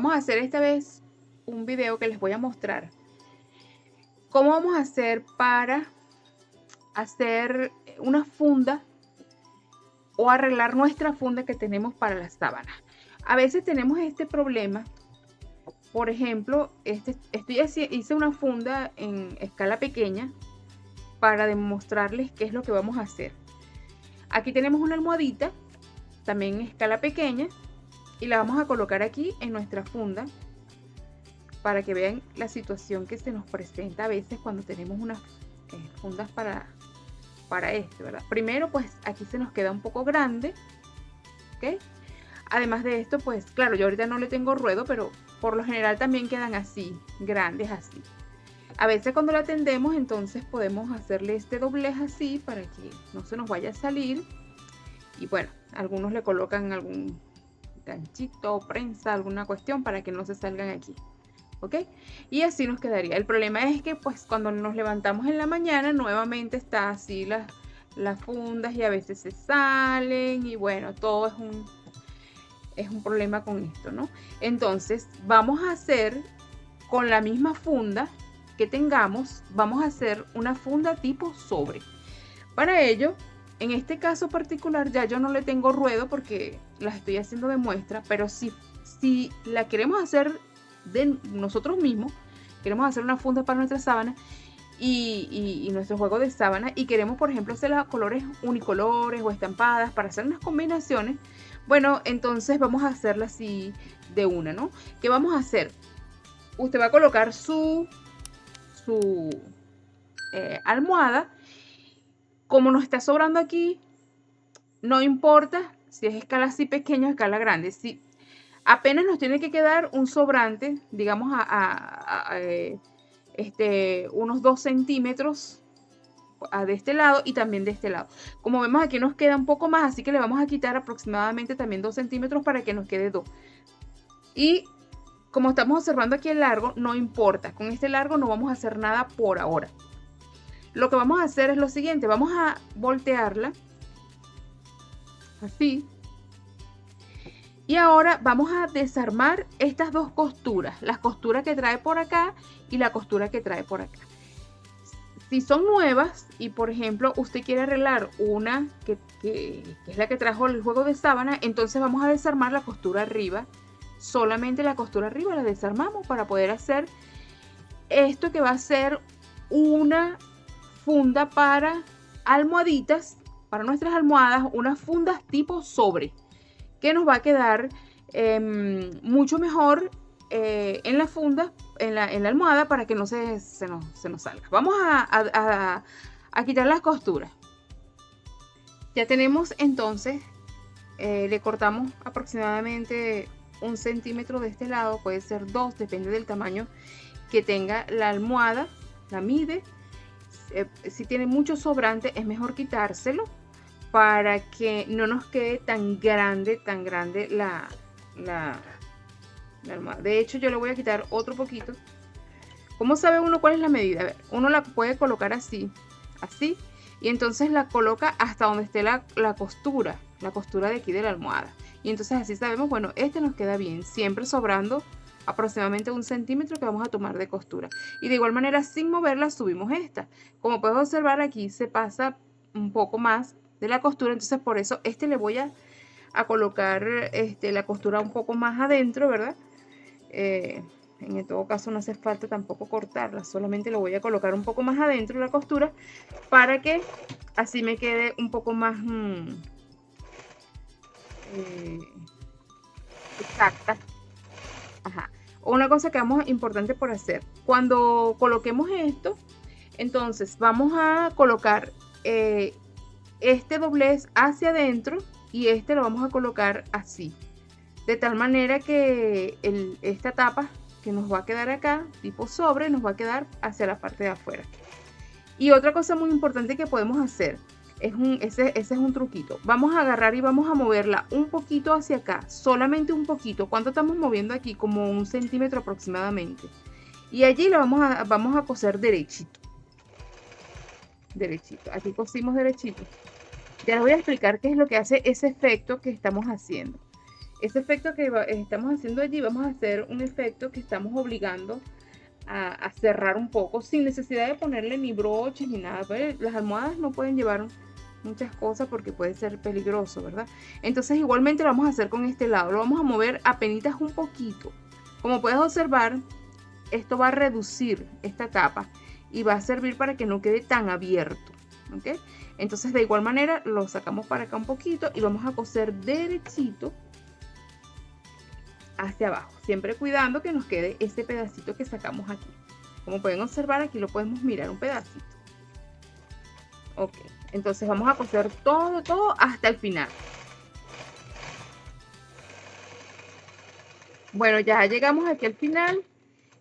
Vamos a hacer esta vez un video que les voy a mostrar cómo vamos a hacer para hacer una funda o arreglar nuestra funda que tenemos para las sábanas. A veces tenemos este problema. Por ejemplo, hice una funda en escala pequeña para demostrarles qué es lo que vamos a hacer. Aquí tenemos una almohadita, también en escala pequeña, y la vamos a colocar aquí en nuestra funda para que vean la situación que se nos presenta a veces cuando tenemos unas fundas para esto, ¿verdad? Primero, pues aquí se nos queda un poco grande, ¿ok? Además de esto, pues claro, yo ahorita no le tengo ruedo, pero por lo general también quedan así, grandes así. A veces cuando la tendemos, entonces podemos hacerle este doblez así para que no se nos vaya a salir. Y bueno, algunos le colocan algún ganchito o prensa, alguna cuestión para que no se salgan aquí, ¿ok? Y así nos quedaría. El problema es que pues cuando nos levantamos en la mañana, nuevamente está así las fundas y a veces se salen y bueno, todo es un problema con esto, ¿no? Entonces vamos a hacer con la misma funda que tengamos, vamos a hacer una funda tipo sobre. Para ello, en este caso particular ya yo no le tengo ruedo porque las estoy haciendo de muestra, pero si la queremos hacer de nosotros mismos, queremos hacer una funda para nuestra sábana y nuestro juego de sábana y queremos, por ejemplo, hacer los colores unicolores o estampadas para hacer unas combinaciones, bueno, entonces vamos a hacerla así de una, ¿no? ¿Qué vamos a hacer? Usted va a colocar su almohada. Como nos está sobrando aquí, no importa si es escala así pequeña o escala grande. Si apenas nos tiene que quedar un sobrante, digamos unos 2 centímetros de este lado y también de este lado. Como vemos aquí nos queda un poco más, así que le vamos a quitar aproximadamente también 2 centímetros para que nos quede 2. Y como estamos observando aquí el largo, no importa. Con este largo no vamos a hacer nada por ahora. Lo que vamos a hacer es lo siguiente. Vamos a voltearla. Así. Y ahora vamos a desarmar estas dos costuras. La costura que trae por acá y la costura que trae por acá. Si son nuevas y por ejemplo usted quiere arreglar una que es la que trajo el juego de sábana, entonces vamos a desarmar la costura arriba. Solamente la costura arriba la desarmamos para poder hacer esto que va a ser una funda para almohaditas, para nuestras almohadas, unas fundas tipo sobre, que nos va a quedar mucho mejor en la funda, en la almohada, para que no se nos salga. Vamos a quitar las costuras. Ya tenemos entonces, le cortamos aproximadamente 1 centímetro de este lado, puede ser 2, depende del tamaño que tenga la almohada, la mide. Si tiene mucho sobrante es mejor quitárselo para que no nos quede tan grande la almohada. De hecho yo le voy a quitar otro poquito. ¿Cómo sabe uno cuál es la medida? A ver, uno la puede colocar así y entonces la coloca hasta donde esté la costura de aquí de la almohada. Y entonces así sabemos, bueno, este nos queda bien, siempre sobrando aproximadamente 1 centímetro que vamos a tomar de costura. Y de igual manera, sin moverla, subimos esta. Como puedes observar, aquí se pasa un poco más de la costura, entonces por eso le voy a colocar la costura un poco más adentro, ¿verdad? En todo caso no hace falta tampoco cortarla, solamente lo voy a colocar un poco más adentro la costura para que así me quede un poco más exacta. Ajá. Una cosa que vamos importante por hacer, cuando coloquemos esto, entonces vamos a colocar este doblez hacia adentro y lo vamos a colocar así, de tal manera que esta tapa que nos va a quedar acá tipo sobre nos va a quedar hacia la parte de afuera. Y otra cosa muy importante que podemos hacer ese es un truquito. Vamos a agarrar y vamos a moverla un poquito hacia acá, solamente un poquito. ¿Cuánto estamos moviendo aquí? Como 1 centímetro aproximadamente. Y allí lo vamos a coser derechito. Aquí cosimos derechito. Ya les voy a explicar qué es lo que hace ese efecto que estamos haciendo. ese efecto que estamos haciendo allí, vamos a hacer un efecto que estamos obligando a cerrar un poco, sin necesidad de ponerle ni broches ni nada. Las almohadas no pueden llevar muchas cosas porque puede ser peligroso, ¿verdad? Entonces igualmente lo vamos a hacer con este lado, lo vamos a mover apenas un poquito. Como puedes observar, esto va a reducir esta capa y va a servir para que no quede tan abierto, ¿ok? Entonces de igual manera lo sacamos para acá un poquito y vamos a coser derechito hacia abajo, siempre cuidando que nos quede ese pedacito que sacamos aquí. Como pueden observar, aquí lo podemos mirar un pedacito. Ok, entonces vamos a coser todo hasta el final. Bueno, ya llegamos aquí al final.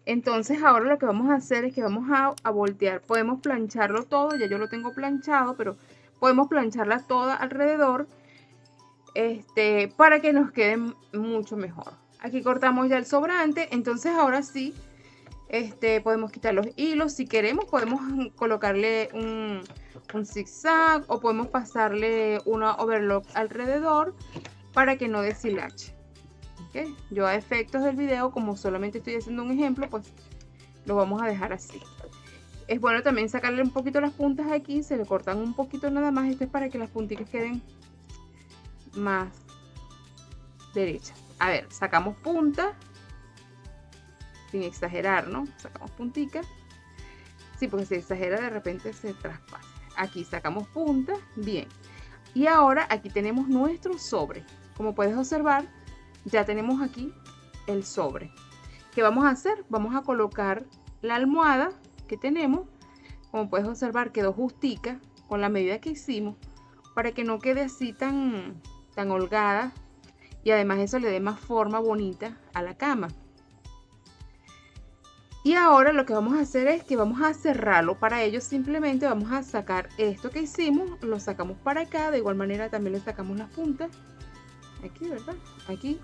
Entonces ahora lo que vamos a hacer es que vamos a voltear. Podemos plancharlo todo, ya yo lo tengo planchado, pero podemos plancharla toda alrededor, para que nos quede mucho mejor. Aquí cortamos ya el sobrante, entonces ahora sí, podemos quitar los hilos. Si queremos podemos colocarle un zigzag o podemos pasarle una overlock alrededor para que no deshilache. ¿Okay? Yo a efectos del video, como solamente estoy haciendo un ejemplo, pues lo vamos a dejar así. Es bueno también sacarle un poquito las puntas aquí, se le cortan un poquito nada más. Esto es para que las puntitas queden más derechas. A ver, sacamos punta, sin exagerar, ¿no? Sacamos puntica. Sí, porque si exagera de repente se traspasa. Aquí sacamos punta, bien. Y ahora aquí tenemos nuestro sobre. Como puedes observar, ya tenemos aquí el sobre. ¿Qué vamos a hacer? Vamos a colocar la almohada que tenemos. Como puedes observar, quedó justica con la medida que hicimos, para que no quede así tan holgada, y además eso le dé más forma bonita a la cama. Y ahora lo que vamos a hacer es que vamos a cerrarlo. Para ello simplemente vamos a sacar esto que hicimos, lo sacamos para acá. De igual manera también le sacamos las puntas aquí, ¿verdad? Aquí.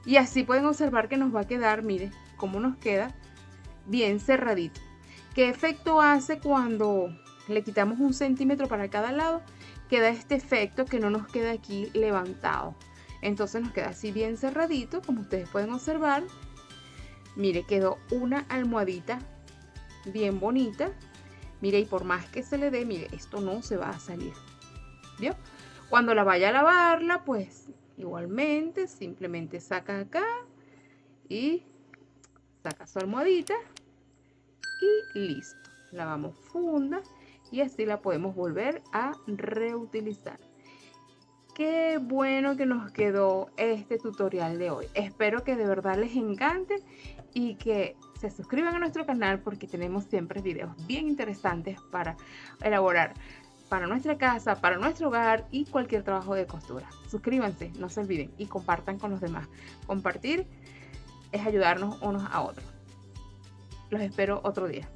Y así pueden observar que nos va a quedar, mire cómo nos queda bien cerradito. ¿Qué efecto hace cuando le quitamos 1 centímetro para cada lado? Queda este efecto que no nos queda aquí levantado. Entonces nos queda así bien cerradito, como ustedes pueden observar. Mire, quedó una almohadita bien bonita. Mire, y por más que se le dé, mire, esto no se va a salir. ¿Vio? Cuando la vaya a lavarla, pues igualmente simplemente saca acá y saca su almohadita y listo. Lavamos funda y así la podemos volver a reutilizar. Qué bueno que nos quedó este tutorial de hoy. Espero que de verdad les encante y que se suscriban a nuestro canal, porque tenemos siempre videos bien interesantes para elaborar para nuestra casa, para nuestro hogar y cualquier trabajo de costura. Suscríbanse, no se olviden, y compartan con los demás. Compartir es ayudarnos unos a otros. Los espero otro día.